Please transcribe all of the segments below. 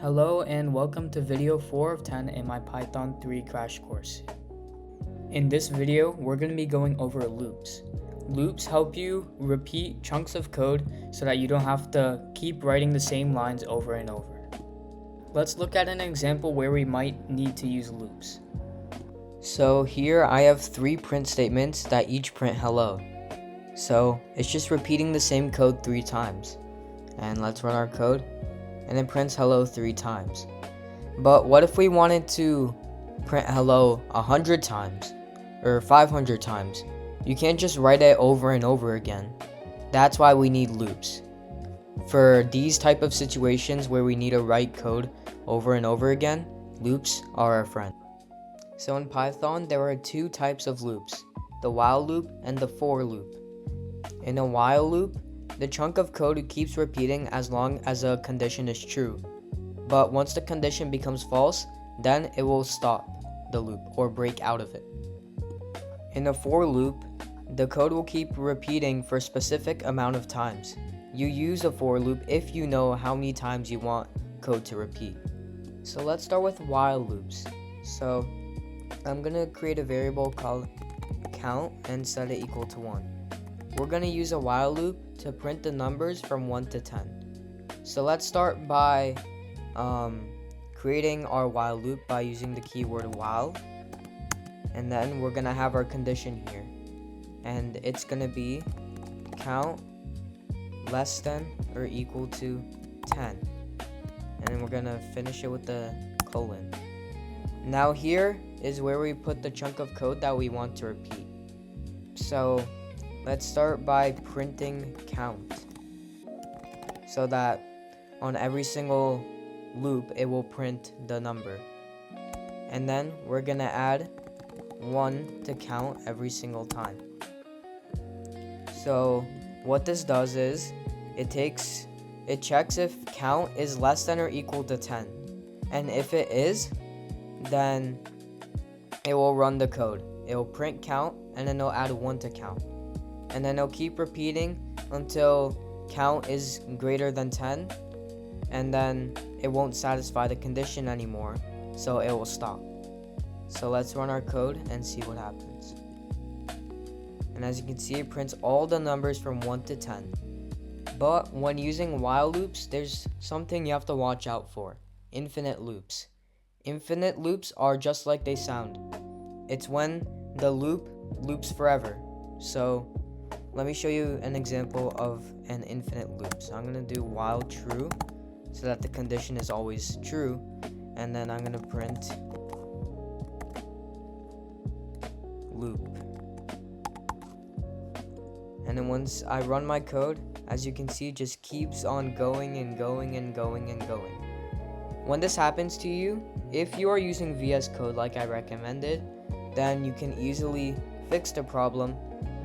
Hello and welcome to video 4 of 10 in my Python 3 crash course. In this video, we're going to be going over loops. Loops help you repeat chunks of code so that you don't have to keep writing the same lines over and over. Let's look at an example where we might need to use loops. So here I have 3 print statements that each print hello. So it's just repeating the same code 3 times. And let's run our code. And it prints hello 3 times. But what if we wanted to print hello 100 times or 500 times? You can't just write it over and over again. That's why we need loops. For these type of situations where we need to write code over and over again, loops are our friend. So in Python, there are 2 types of loops, the while loop and the for loop. In a while loop, the chunk of code keeps repeating as long as a condition is true. But once the condition becomes false, then it will stop the loop or break out of it. In a for loop, the code will keep repeating for a specific amount of times. You use a for loop if you know how many times you want code to repeat. So let's start with while loops. So I'm going to create a variable called count and set it equal to 1. We're going to use a while loop to print the numbers from 1 to 10. So let's start by creating our while loop by using the keyword while. And then we're going to have our condition here. And it's going to be count less than or equal to 10. And then we're going to finish it with the colon. Now here is where we put the chunk of code that we want to repeat. So let's start by printing count so that on every single loop it will print the number. And then we're going to add 1 to count every single time. So what this does is it checks if count is less than or equal to 10. And if it is, then it will run the code. It will print count and then it'll add 1 to count. And then it'll keep repeating until count is greater than 10, and then it won't satisfy the condition anymore, so it will stop. So let's run our code and see what happens. And as you can see, it prints all the numbers from 1 to 10. But when using while loops, there's something you have to watch out for: infinite loops. Infinite loops are just like they sound. It's when the loop loops forever. So let me show you an example of an infinite loop. So I'm going to do while true so that the condition is always true. And then I'm going to print loop. And then once I run my code, as you can see, it just keeps on going and going and going and going. When this happens to you, if you are using VS Code like I recommended, then you can easily fix the problem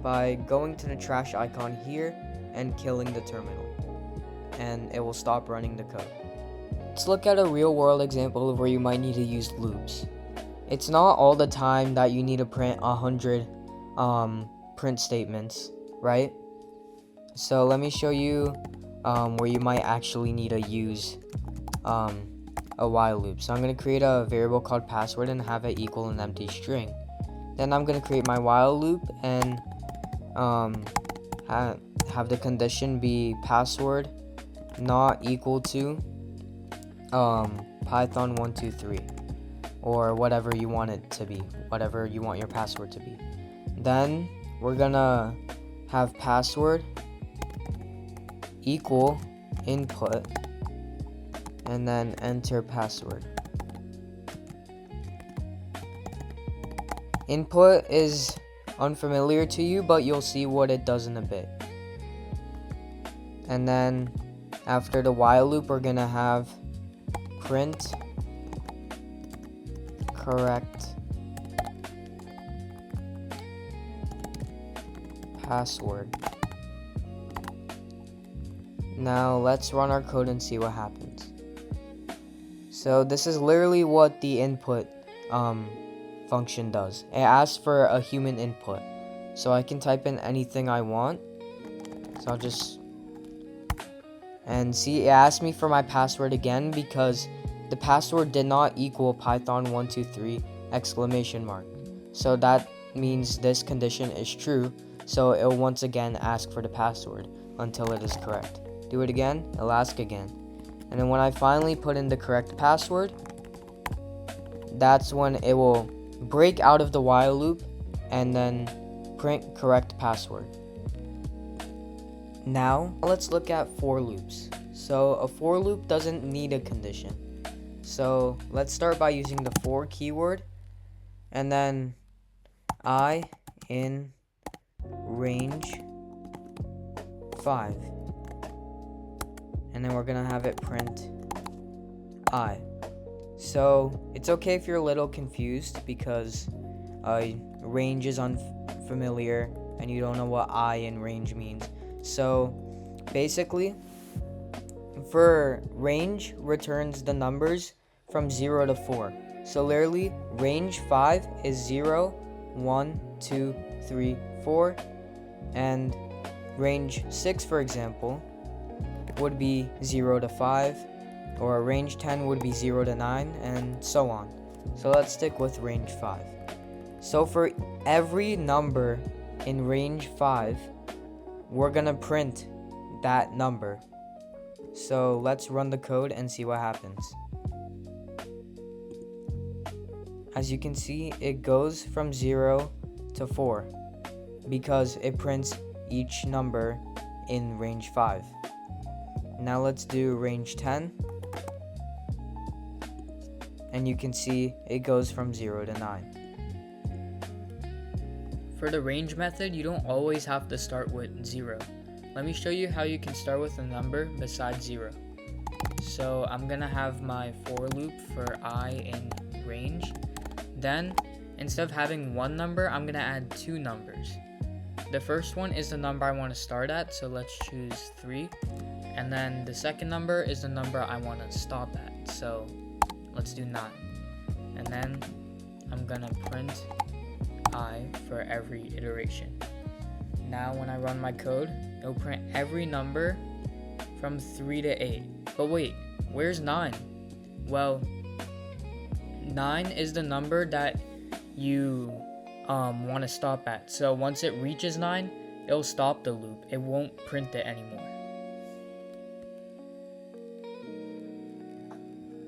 by going to the trash icon here and killing the terminal, and it will stop running the code. Let's look at a real world example of where you might need to use loops. It's not all the time that you need to print 100 print statements, right? So let me show you where you might actually need to use a while loop. So I'm going to create a variable called password and have it equal an empty string. Then I'm going to create my while loop and have the condition be password not equal to Python 123 or whatever you want it to be, whatever you want your password to be. Then we're gonna have password equal input and then enter password. Input is unfamiliar to you, but you'll see what it does in a bit. And then after the while loop, we're gonna have print correct password. Now let's run our code and see what happens. So this is literally what the input function does. It asks for a human input, so I can type in anything I want. So I'll just And see, it asked me for my password again because the password did not equal Python123 exclamation mark. So that means this condition is true, so it will once again ask for the password until it is correct. Do it again, it'll ask again. And then when I finally put in the correct password, that's when it will break out of the while loop and then print correct password. Now, let's look at for loops. So a for loop doesn't need a condition. So let's start by using the for keyword and then I in range 5. And then we're gonna have it print I. So it's okay if you're a little confused because range is unfamiliar and you don't know what I in range means. So basically, for range returns the numbers from 0 to 4. So literally, range 5 is 0, 1, 2, 3, 4. And range 6, for example, would be 0 to 5. Or range 10 would be 0 to 9, and so on. So let's stick with range 5. So for every number in range 5, we're gonna print that number. So let's run the code and see what happens. As you can see, it goes from 0 to 4 because it prints each number in range 5. Now let's do range 10. And you can see it goes from 0 to 9. For the range method, you don't always have to start with 0. Let me show you how you can start with a number besides 0. So I'm gonna have my for loop for I in range. Then, instead of having one number, I'm gonna add two numbers. The first one is the number I want to start at, so let's choose 3. And then the second number is the number I want to stop at, so let's do 9. And then I'm gonna print I for every iteration. Now when I run my code, it'll print every number from 3 to 8. But wait, where's 9? Well, 9 is the number that you want to stop at. So once it reaches 9, it'll stop the loop. It won't print it anymore.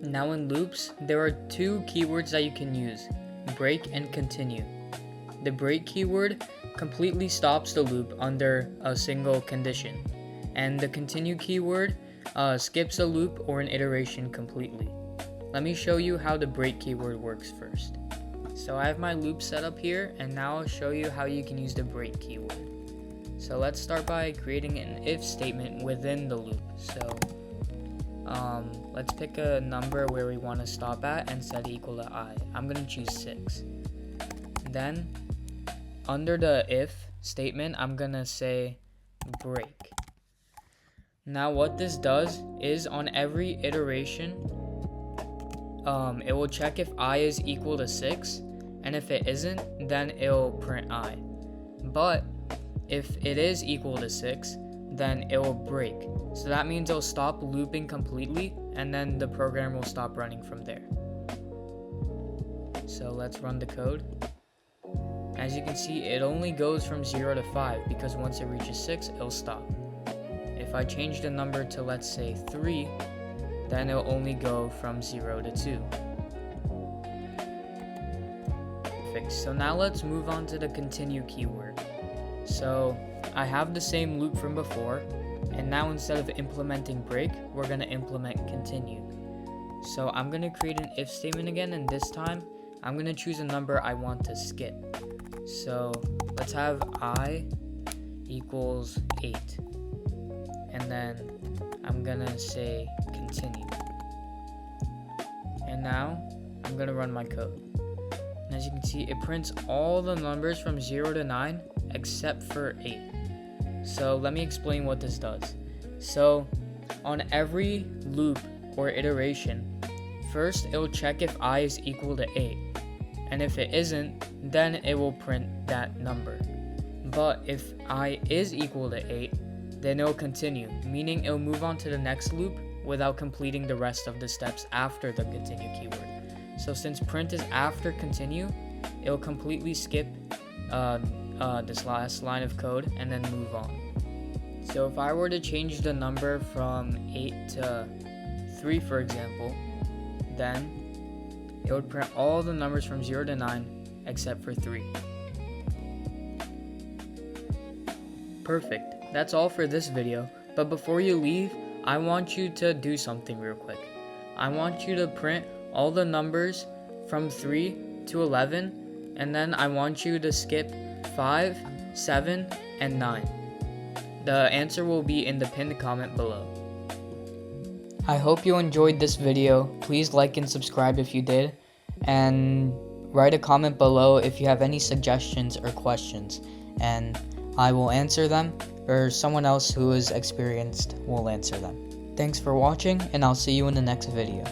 Now in loops, there are two keywords that you can use, break and continue. The break keyword completely stops the loop under a single condition, and the continue keyword skips a loop or an iteration completely. Let me show you how the break keyword works first. So I have my loop set up here, and now I'll show you how you can use the break keyword. So let's start by creating an if statement within the loop. So let's pick a number where we want to stop at and set it equal to I. I'm going to choose 6. Then, under the if statement, I'm going to say break. Now what this does is on every iteration, it will check if I is equal to 6, and if it isn't, then it'll print I. But if it is equal to 6, then it will break. So that means it'll stop looping completely, and then the program will stop running from there. So let's run the code. As you can see, it only goes from 0 to 5 because once it reaches 6, it'll stop. If I change the number to, let's say, 3, then it'll only go from 0 to 2. Perfect. So now let's move on to the continue keyword. So I have the same loop from before, and now instead of implementing break, we're going to implement continue. So I'm going to create an if statement again, and this time I'm going to choose a number I want to skip. So let's have I equals 8, and then I'm going to say continue. And now I'm going to run my code. And as you can see, it prints all the numbers from 0 to 9 except for 8. So let me explain what this does. So on every loop or iteration, first it will check if I is equal to 8. And if it isn't, then it will print that number. But if I is equal to 8, then it will continue, meaning it will move on to the next loop without completing the rest of the steps after the continue keyword. So since print is after continue, it'll completely skip this last line of code and then move on. So if I were to change the number from 8 to 3, for example, then it would print all the numbers from 0 to 9 except for 3. Perfect. That's all for this video, but before you leave, I want you to do something real quick. I want you to print all the numbers from 3 to 11, and then I want you to skip 5, 7, and 9. The answer will be in the pinned comment below. I hope you enjoyed this video. Please like and subscribe if you did, and write a comment below if you have any suggestions or questions, and I will answer them, or someone else who is experienced will answer them. Thanks for watching, and I'll see you in the next video.